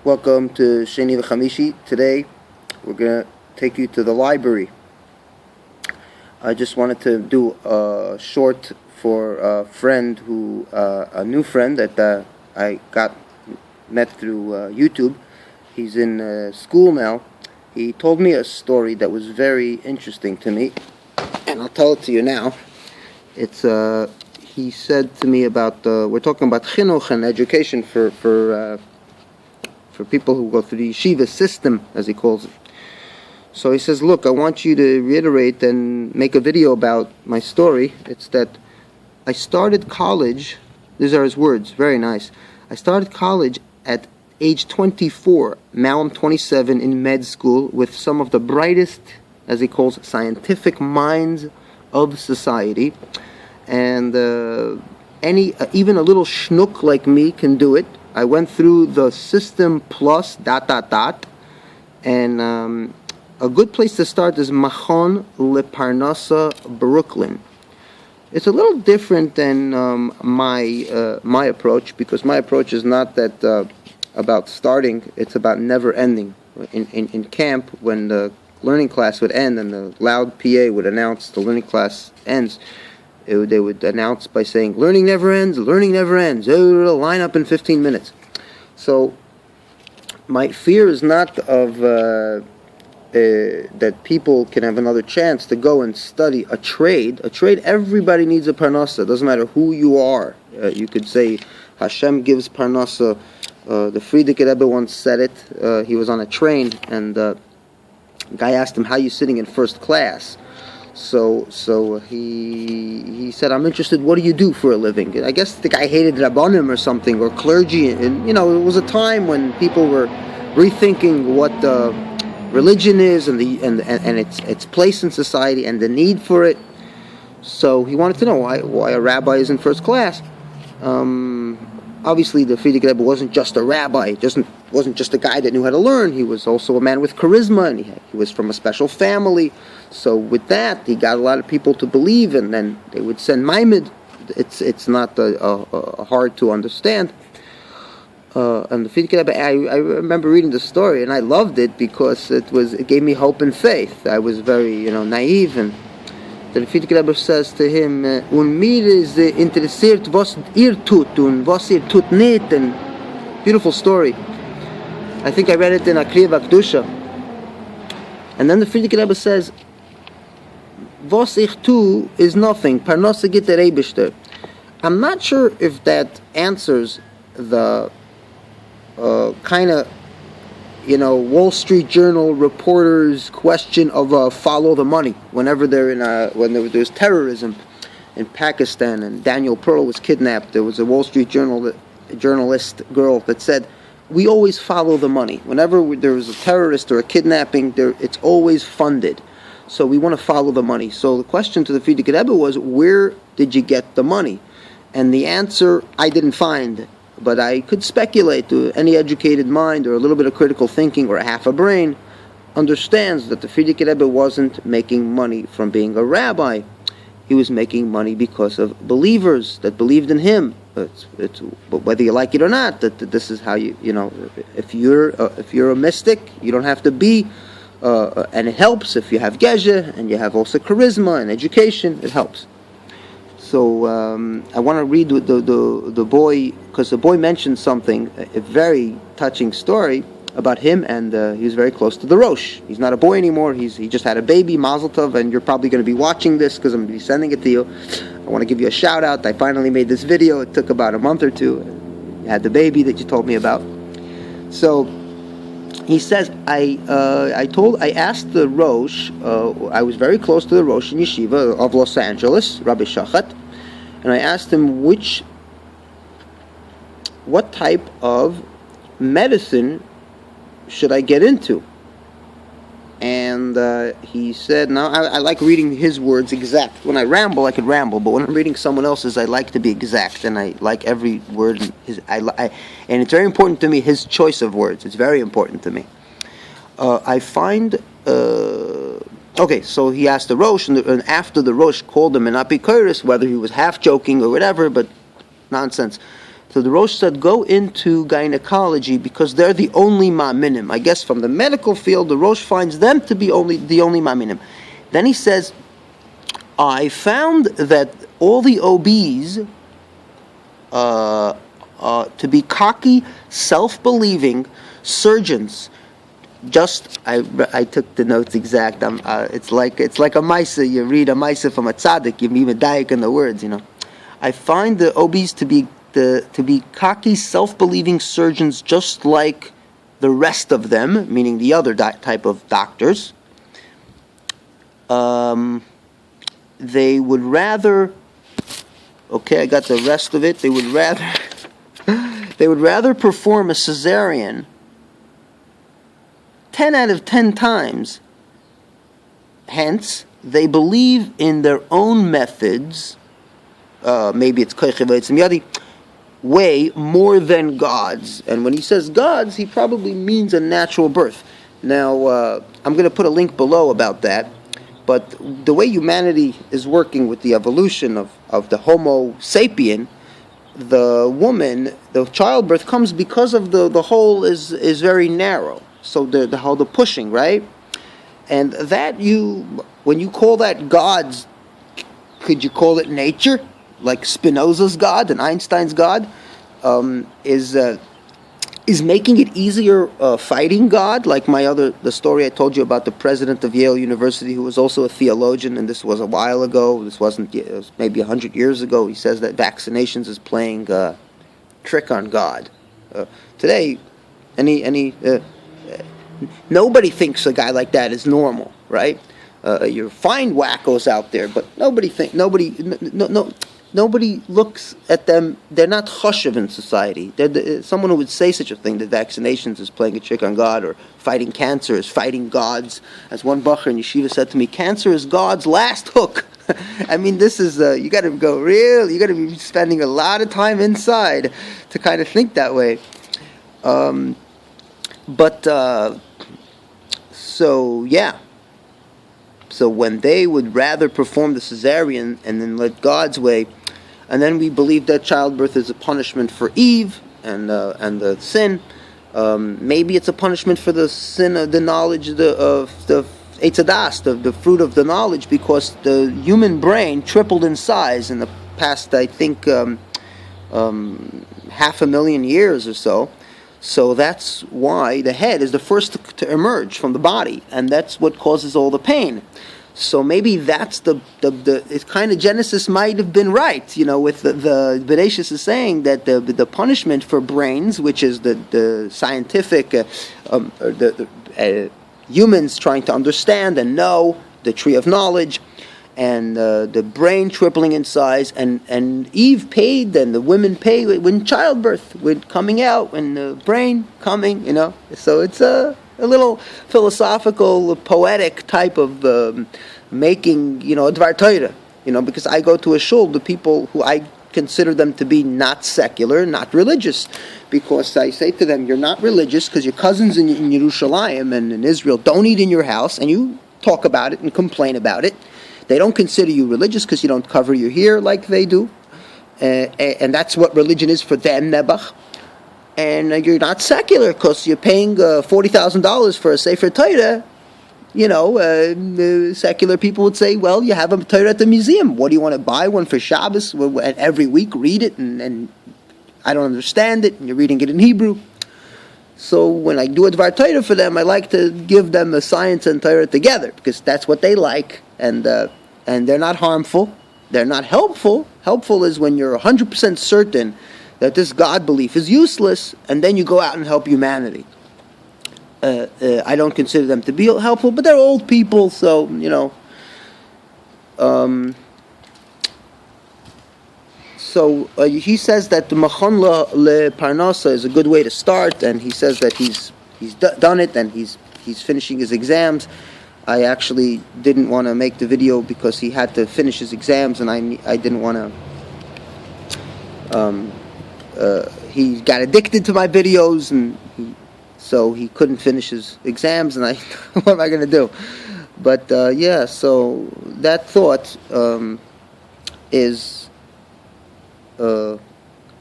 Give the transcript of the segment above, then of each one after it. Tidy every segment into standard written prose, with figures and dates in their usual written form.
Welcome to Sheni v'Chamishi. Today we're going to take you to the library. I just wanted to do a short for a friend a new friend that I met through YouTube. He's in school now. He told me a story that was very interesting to me, and I'll tell it to you now. He said to me about we're talking about chinuch and education for people who go through the yeshiva system, as he calls it. So he says, look, I want you to reiterate and make a video about my story. It's that I started college, these are his words, very nice. I started college at age 24. Now I'm 27 in med school with some of the brightest, as he calls it, scientific minds of society. And even a little shnook like me can do it. I went through the system plus ... And a good place to start is machon, lparnasah, Brooklyn. It's a little different than my approach, because my approach is not that about starting, it's about never ending. In camp, when the learning class would end and the loud PA would announce the learning class ends, they would announce by saying, learning never ends, line up in 15 minutes. So my fear is not of that people can have another chance to go and study a trade. Everybody needs a lparnasah. It doesn't matter who you are. You could say Hashem gives lparnasah. The Frierdiker Rebbe once said it. He was on a train, and the guy asked him, how are you sitting in first class? So he said, I'm interested, what do you do for a living? And I guess the guy hated Rabbanim or something, or clergy. And, it was a time when people were rethinking what religion is and its place in society and the need for it. So he wanted to know why a rabbi is in first class. Obviously, the Frierdiker Rebbe wasn't just a rabbi. Wasn't just a guy that knew how to learn. He was also a man with charisma, and he was from a special family. So with that, he got a lot of people to believe, and then they would send Maimed. It's not hard to understand. And the Frierdiker Rebbe, I remember reading the story, and I loved it because it gave me hope and faith. I was very naive, and the Frierdiker Rebbe says to him, mir is interessiert was tut und was tut nicht. And beautiful story. I think I read it in Akriya V'Kedusha. And then the Frierdiker Rebbe says, was ich tu is nothing. Parnasah git der Eibishter. I'm not sure if that answers the kind of Wall Street Journal reporters' question of follow the money whenever there's terrorism in Pakistan and Daniel Pearl was kidnapped. There was a Wall Street Journal journalist girl that said, we always follow the money. Whenever there was a terrorist or a kidnapping, it's always funded. So we want to follow the money. So the question to the Frierdiker Rebbe was, where did you get the money? And the answer I didn't find. But I could speculate. To any educated mind or a little bit of critical thinking or half a brain understands that the Frierdiker Rebbe wasn't making money from being a rabbi. He was making money because of believers that believed in him. But whether you like it or not, that this is how if you're a mystic, you don't have to be, and it helps if you have gezhe and you have also charisma and education. It helps. So I want to read the boy, because the boy mentioned something, a very touching story about him, and he was very close to the Rosh. He's not a boy anymore. He just had a baby, Mazel Tov, and you're probably going to be watching this because I'm going to be sending it to you. I want to give you a shout out. I finally made this video. It took about a month or two. You had the baby that you told me about. So he says, I asked the Rosh, I was very close to the Rosh in Yeshiva of Los Angeles, Rabbi Shachat, and I asked him what type of medicine should I get into? And he said, now I like reading his words exact. When I ramble, I could ramble, but when I'm reading someone else's, I like to be exact, and I like every word. And it's very important to me, his choice of words. It's very important to me. I find... Okay, so he asked the Rosh, and after the Rosh called him an apikoros, whether he was half joking or whatever, but nonsense. So the Rosh said, go into gynecology because they're the only ma'aminim. I guess from the medical field, the Rosh finds them to be the only ma'aminim. Then he says, I found that all the OBs to be cocky, self-believing surgeons. Just I took the notes exact. It's like a ma'aseh. You read a ma'aseh from a tzaddik. You be medayik in the words. I find the OBs to be cocky, self-believing surgeons, just like the rest of them, meaning the other type of doctors. They would rather. Okay, I got the rest of it. They would rather perform a cesarean 10 out of 10 times. Hence, they believe in their own methods. Maybe it's way more than God's. And when he says God's, he probably means a natural birth. Now, I'm going to put a link below about that. But the way humanity is working with the evolution of the Homo sapien, the woman, the childbirth comes because of the hole is very narrow. So the pushing, right? And that when you call that God's, could you call it nature? Like Spinoza's God and Einstein's God, is making it easier fighting God, like the story I told you about the president of Yale University, who was also a theologian, and this was a while ago. This wasn't, it was maybe 100 years ago. He says that vaccinations is playing trick on God. Today, nobody thinks a guy like that is normal, right? You find wackos out there, but nobody looks at them. They're not choshev in society. Someone who would say such a thing, that vaccinations is playing a trick on God, or fighting cancer is fighting God's. As one bacher in Yeshiva said to me, cancer is God's last hook. I mean, this is, you got to go real, you got to be spending a lot of time inside to kind of think that way. So when they would rather perform the cesarean and then let God's way, and then we believe that childbirth is a punishment for Eve and the sin. Maybe it's a punishment for the sin of the knowledge of the eitzadas, the fruit of the knowledge, because the human brain tripled in size in the past, I think, 500,000 years or so. So that's why the head is the first to emerge from the body, and that's what causes all the pain. So maybe that's it's kind of Genesis might have been right, with the Bereshis is saying that the punishment for brains, which is the scientific, humans trying to understand and know the tree of knowledge, and the brain tripling in size, and Eve paid, and the women pay when childbirth, with coming out, when the brain coming, So it's a little philosophical, poetic type of making, a Dvar Torah, because I go to a shul, the people who I consider them to be not secular, not religious, because I say to them, you're not religious because your cousins in Yerushalayim and in Israel don't eat in your house, and you talk about it and complain about it. They don't consider you religious because you don't cover your hair like they do. And that's what religion is for them, Nebuch. And you're not secular because you're paying $40,000 for a Sefer Torah. Secular people would say, well, you have a Torah at the museum. What do you want to buy one for Shabbos? And every week read it, and I don't understand it, and you're reading it in Hebrew. So when I do a Dvar Torah for them, I like to give them the science and Torah together, because that's what they like, and they're not harmful, they're not helpful. Helpful is when you're 100% certain that this God belief is useless, and then you go out and help humanity. I don't consider them to be helpful, but they're old people, so, So he says that the machon lparnasah is a good way to start, and he says that he's done it, and he's finishing his exams. I actually didn't want to make the video because he had to finish his exams, and I didn't want to. He got addicted to my videos, and so he couldn't finish his exams, and what am I going to do? But so that thought is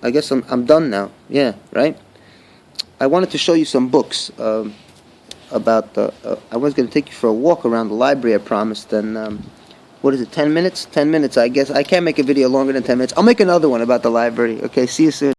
I guess I'm done now. Yeah, right? I wanted to show you some books about the... I was going to take you for a walk around the library, I promised, and... what is it, 10 minutes? 10 minutes, I guess. I can't make a video longer than 10 minutes. I'll make another one about the library. Okay, see you soon.